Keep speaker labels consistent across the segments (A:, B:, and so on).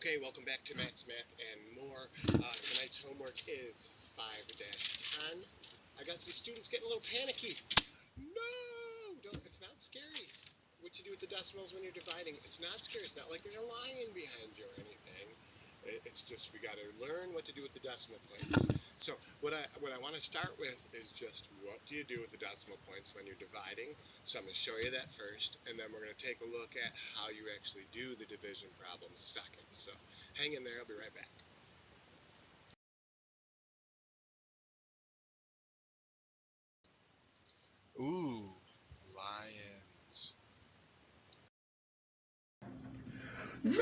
A: Okay, welcome back to Matt's Math and More. Tonight's homework is 5-10. I got some students getting a little panicky. No! It's not scary what you do with the decimals when you're dividing. It's not scary. It's not like there's a lion behind you or anything. It's just we got to learn what to do with the decimal points. So what I want to start with is just what do you do with the decimal points when you're dividing. So I'm going to show you that first, and then we're going to take a look at how you actually do the division problem second. So hang in there. I'll be right back. Ooh, lions. No!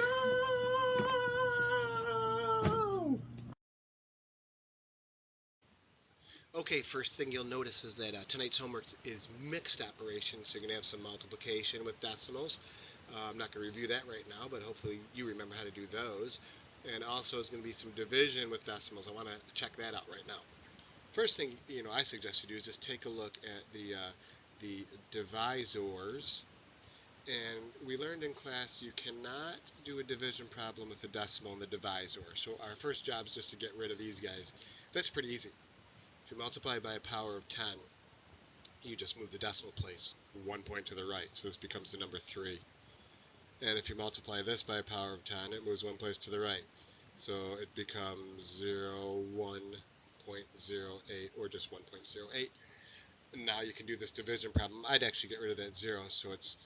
A: Okay, first thing you'll notice is that tonight's homework is mixed operations, so you're going to have some multiplication with decimals. I'm not going to review that right now, but hopefully you remember how to do those. And also is going to be some division with decimals. I want to check that out right now. First thing I suggest you do is just take a look at the divisors. And we learned in class you cannot do a division problem with a decimal in the divisor. So our first job is just to get rid of these guys. That's pretty easy. If you multiply by a power of 10, you just move the decimal place 1 point to the right. So this becomes the number 3. And if you multiply this by a power of 10, it moves 1 place to the right. So it becomes 0, 1.08, or just 1.08. And now you can do this division problem. I'd actually get rid of that 0, so it's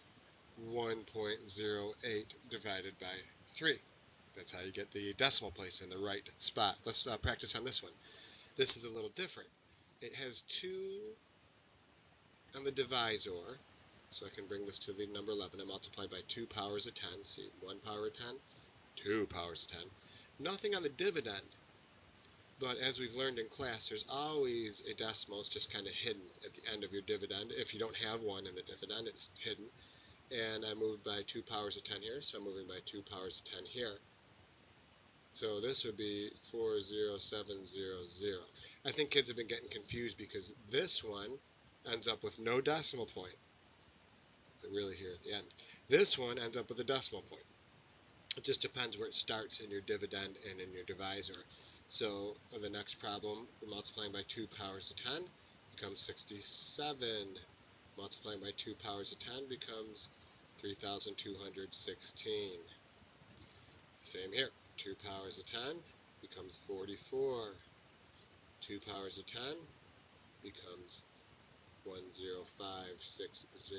A: 1.08 divided by 3. That's how you get the decimal place in the right spot. Let's practice on this one. This is a little different. It has 2 on the divisor, so I can bring this to the number 11 and multiply by 2 powers of 10. See, 1 power of 10, 2 powers of 10. Nothing on the dividend, but as we've learned in class, there's always a decimal. It's just kind of hidden at the end of your dividend. If you don't have one in the dividend, it's hidden. And I moved by 2 powers of 10 here, so I'm moving by 2 powers of 10 here. So this would be 40700. I think kids have been getting confused because this one ends up with no decimal point. But really here at the end. This one ends up with a decimal point. It just depends where it starts in your dividend and in your divisor. So the next problem, we're multiplying by 2 powers of 10 becomes 67. Multiplying by 2 powers of 10 becomes 3,216. Same here. 2 powers of 10 becomes 44. 2 powers of 10 becomes 10560.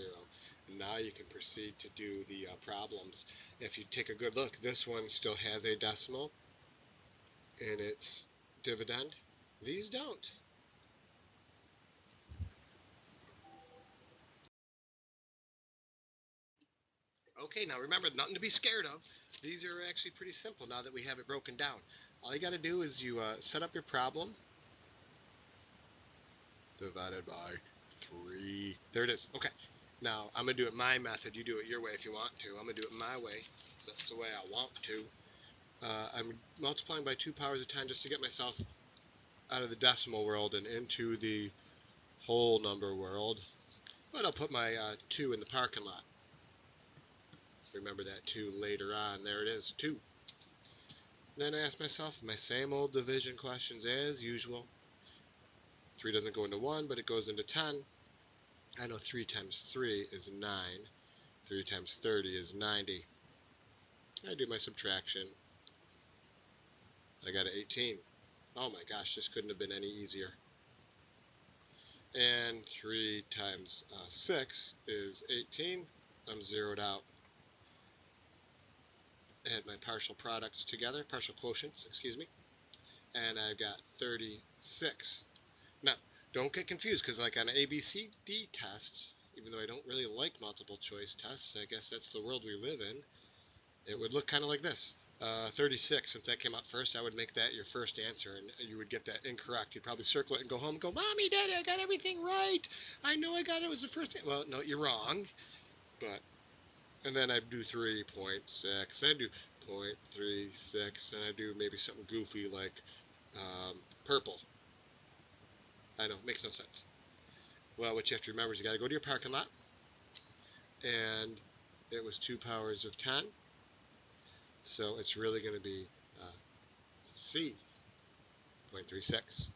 A: And now you can proceed to do the problems. If you take a good look, this one still has a decimal in its dividend. These don't. Okay, now remember, nothing to be scared of. These are actually pretty simple now that we have it broken down. All you got to do is you set up your problem. Divided by 3. There it is. Okay. Now, I'm going to do it my method. You do it your way if you want to. I'm going to do it my way. That's the way I want to. I'm multiplying by 2 powers of 10 just to get myself out of the decimal world and into the whole number world. But I'll put my 2 in the parking lot. Remember that 2 later on. There it is, 2. Then I ask myself my same old division questions as usual. 3 doesn't go into 1, but it goes into 10. I know 3 times 3 is 9. 3 times 30 is 90. I do my subtraction. I got an 18. Oh my gosh, this couldn't have been any easier. And 3 times 6 is 18. I'm zeroed out. I had my partial products together, partial quotients, excuse me, and I got 36. Now, don't get confused, because like on ABCD tests, even though I don't really like multiple choice tests, I guess that's the world we live in, it would look kind of like this. 36, if that came out first, I would make that your first answer, and you would get that incorrect. You'd probably circle it and go home and go, Mommy, Daddy, I got everything right. I know I got it was the first answer. Well, no, you're wrong, but... And then I do 3.6, I do 0.36, and I do maybe something goofy like purple. I know, makes no sense. Well, what you have to remember is you got to go to your parking lot, and it was 2 powers of 10. So it's really going to be C.36.